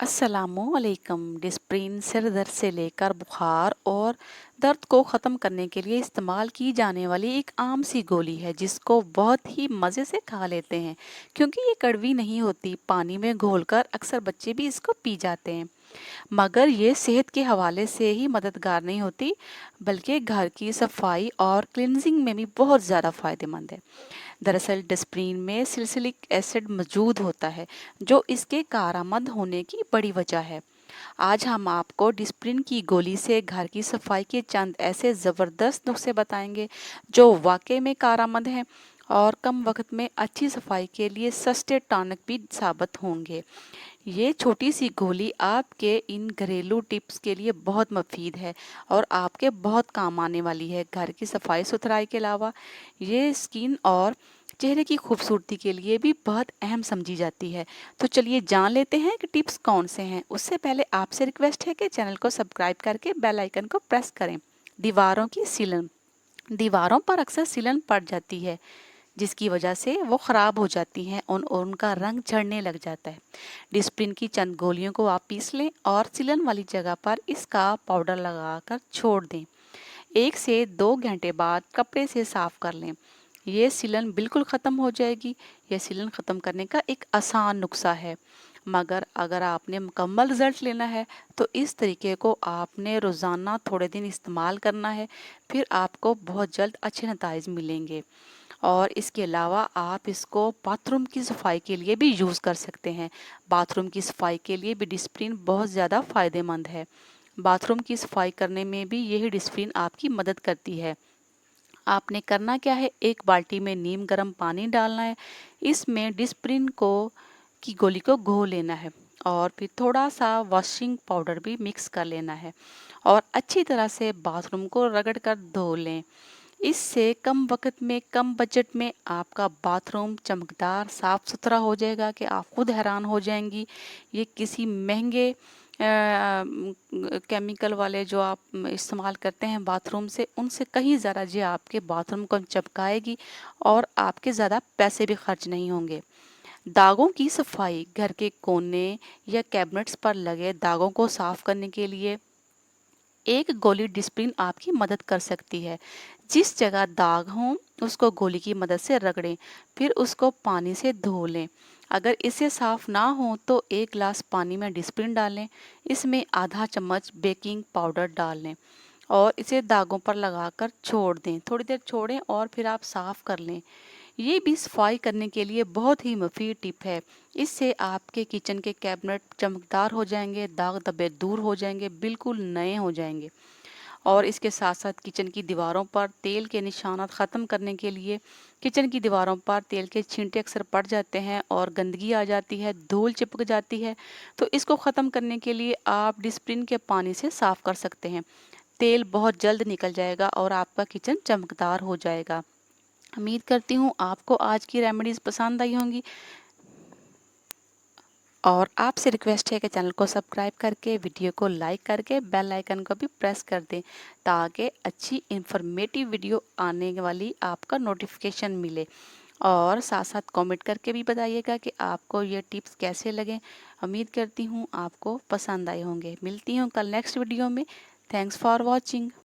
अस्सलामुअलैकुम। डिस्प्रिन सिर दर्द से लेकर बुखार और दर्द को ख़त्म करने के लिए इस्तेमाल की जाने वाली एक आम सी गोली है जिसको बहुत ही मज़े से खा लेते हैं क्योंकि ये कड़वी नहीं होती। पानी में घोलकर अक्सर बच्चे भी इसको पी जाते हैं, मगर ये सेहत के हवाले से ही मददगार नहीं होती बल्कि घर की सफाई और क्लिनजिंग में भी बहुत ज़्यादा फ़ायदेमंद है। दरअसल डिस्प्रिन में सिलिसिलिक एसिड मौजूद होता है जो इसके कारामद होने की बड़ी वजह है। आज हम आपको डिस्प्रिन की गोली से घर की सफाई के चंद ऐसे ज़बरदस्त नुस्खे बताएंगे जो वाकई में कारामद हैं और कम वक्त में अच्छी सफाई के लिए सस्ते टॉनिक भी साबित होंगे। ये छोटी सी गोली आपके इन घरेलू टिप्स के लिए बहुत मुफीद है और आपके बहुत काम आने वाली है। घर की सफाई सुथराई के अलावा ये स्किन और चेहरे की खूबसूरती के लिए भी बहुत अहम समझी जाती है। तो चलिए जान लेते हैं कि टिप्स कौन से हैं। उससे पहले आपसे रिक्वेस्ट है कि चैनल को सब्सक्राइब करके बेल आइकन को प्रेस करें। दीवारों की सीलन, दीवारों पर अक्सर सीलन पड़ जाती है जिसकी वजह से वो ख़राब हो जाती हैं और उनका रंग झड़ने लग जाता है। डिस्प्रिन की चंद गोलियों को आप पीस लें और सिलन वाली जगह पर इसका पाउडर लगाकर छोड़ दें। 1 से 2 घंटे बाद कपड़े से साफ कर लें। ये सिलन बिल्कुल ख़त्म हो जाएगी। यह सिलन ख़त्म करने का एक आसान नुस्खा है, मगर अगर आपने मुकम्मल रिजल्ट लेना है तो इस तरीके को आपने रोज़ाना थोड़े दिन इस्तेमाल करना है, फिर आपको बहुत जल्द अच्छे नताइज मिलेंगे। और इसके अलावा आप इसको बाथरूम की सफाई के लिए भी यूज़ कर सकते हैं। बाथरूम की सफाई के लिए भी डिस्प्रिन बहुत ज़्यादा फ़ायदेमंद है। बाथरूम की सफाई करने में भी यही डिस्प्रिन आपकी मदद करती है। आपने करना क्या है, एक बाल्टी में नीम गर्म पानी डालना है, इसमें डिस्प्रिन को की गोली को घोल लेना है और फिर थोड़ा सा वॉशिंग पाउडर भी मिक्स कर लेना है और अच्छी तरह से बाथरूम को रगड़ कर धो लें। इससे कम वक्त में कम बजट में आपका बाथरूम चमकदार साफ सुथरा हो जाएगा कि आप खुद हैरान हो जाएंगी। ये किसी महंगे केमिकल वाले जो आप इस्तेमाल करते हैं बाथरूम से, उनसे कहीं ज़्यादा जी आपके बाथरूम को चमकाएगी और आपके ज़्यादा पैसे भी खर्च नहीं होंगे। दागों की सफाई, घर के कोने या कैबिनेट्स पर लगे दागों को साफ करने के लिए एक गोली डिस्प्रिन आपकी मदद कर सकती है। जिस जगह दाग हों उसको गोली की मदद से रगड़ें, फिर उसको पानी से धो लें। अगर इससे साफ ना हो तो 1 गिलास पानी में डिस्प्रिन डालें, इसमें आधा चम्मच बेकिंग पाउडर डाल लें और इसे दागों पर लगाकर छोड़ दें। थोड़ी देर छोड़ें और फिर आप साफ कर लें। ये भी सफाई करने के लिए बहुत ही मुफीद टिप है। इससे आपके किचन के कैबिनेट चमकदार हो जाएंगे, दाग धब्बे दूर हो जाएंगे, बिल्कुल नए हो जाएंगे। और इसके साथ साथ किचन की दीवारों पर तेल के निशानात ख़त्म करने के लिए, किचन की दीवारों पर तेल के छींटे अक्सर पड़ जाते हैं और गंदगी आ जाती है, धूल चिपक जाती है, तो इसको ख़त्म करने के लिए आप डिस्प्रिन के पानी से साफ़ कर सकते हैं। तेल बहुत जल्द निकल जाएगा और आपका किचन चमकदार हो जाएगा। उम्मीद करती हूँ आपको आज की रेमेडीज़ पसंद आई होंगी और आपसे रिक्वेस्ट है कि चैनल को सब्सक्राइब करके वीडियो को लाइक करके बेल आइकन को भी प्रेस कर दें ताकि अच्छी इन्फॉर्मेटिव वीडियो आने वाली आपका नोटिफिकेशन मिले। और साथ साथ कमेंट करके भी बताइएगा कि आपको ये टिप्स कैसे लगे। उम्मीद करती हूँ आपको पसंद आए होंगे। मिलती हूँ कल नेक्स्ट वीडियो में। Thanks for watching.